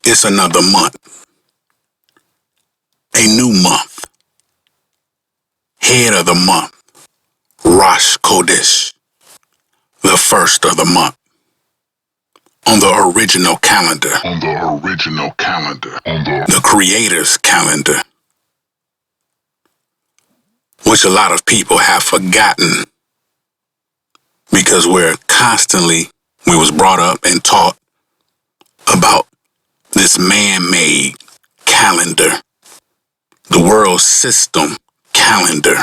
It's another month. A new month. Head of the month. Rosh Chodesh. The first of the month. On the original calendar. The Creator's calendar. Which a lot of people have forgotten. Because we was brought up and taught about this man-made calendar. The world system calendar.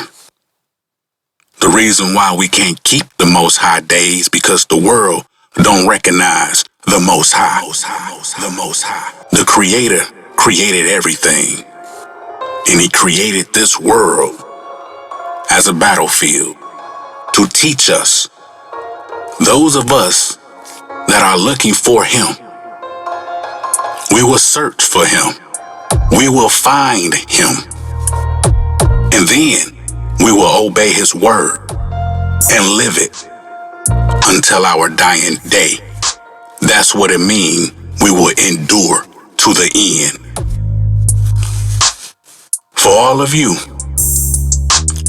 The reason why we can't keep the Most High days because the world don't recognize the Most High. The Most High. The Creator created everything. And He created this world as a battlefield to teach us, those of us that are looking for Him. We will search for Him. We will find Him. And then we will obey His word and live it until our dying day. That's what it means. We will endure to the end. For all of you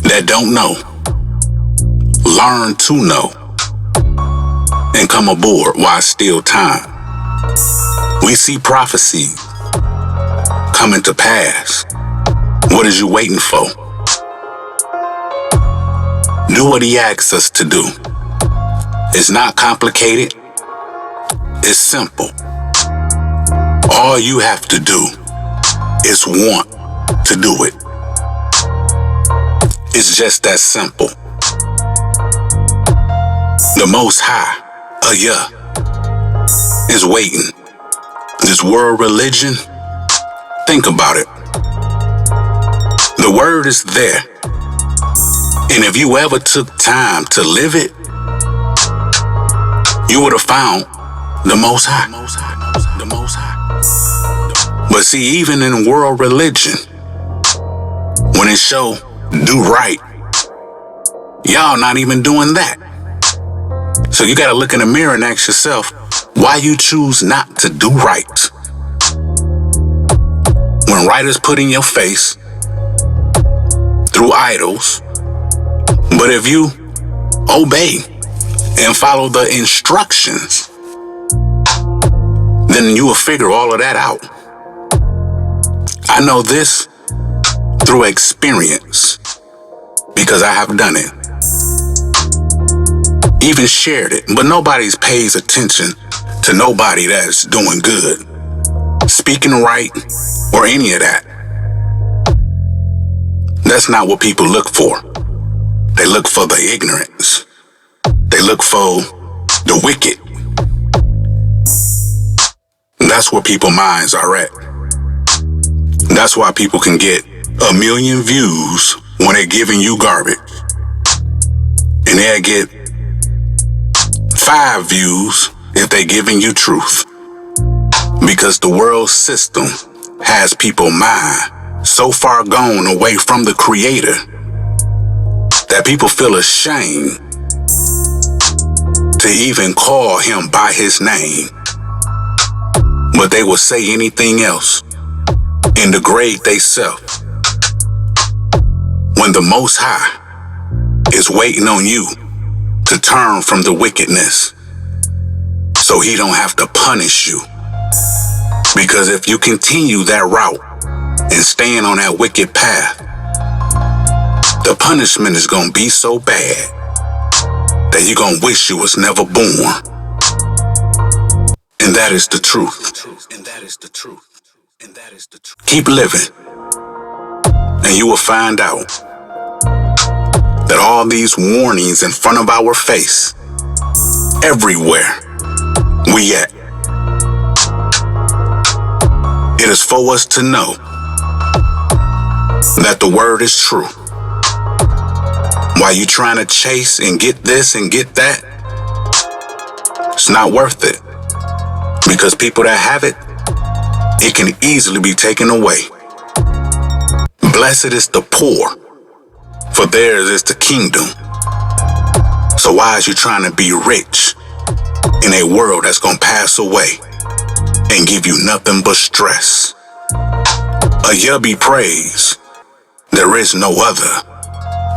that don't know, learn to know and come aboard while it's still time. We see prophecy coming to pass. What is you waiting for? Do what He asks us to do. It's not complicated. It's simple. All you have to do is want to do it. It's just that simple. The Most High, Ehyeh, is waiting. This world religion, think about it. The word is there. And if you ever took time to live it, you would have found the Most High. The Most High. But see, even in world religion, when it show do right, y'all not even doing that. So you gotta look in the mirror and ask yourself, why you choose not to do right? When right is put in your face through idols, but if you obey and follow the instructions, then you will figure all of that out. I know this through experience because I have done it. Even shared it, but nobody pays attention to nobody that's doing good, speaking right, or any of that. That's not what people look for. They look for the ignorance. They look for the wicked. That's where people's minds are at. That's why people can get 1 million views when they're giving you garbage. And they'll get 5 views if they're giving you truth. Because the world system has people's mind so far gone away from the Creator that people feel ashamed to even call Him by His name. But they will say anything else and degrade theyself when the Most High is waiting on you to turn from the wickedness so He don't have to punish you. Because if you continue that route and stand on that wicked path, the punishment is going to be so bad that you're going to wish you was never born. And that is the truth. Keep living, and you will find out that all these warnings in front of our face, everywhere we at, it is for us to know that the word is true. While you trying to chase and get this and get that, it's not worth it. Because people that have it, it can easily be taken away. Blessed is the poor, for theirs is the kingdom. So why is you trying to be rich in a world that's going to pass away and give you nothing but stress. Ehyeh be praised, there is no other.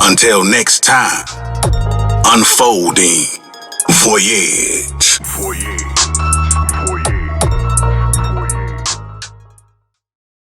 Until next time, unfolding voyage.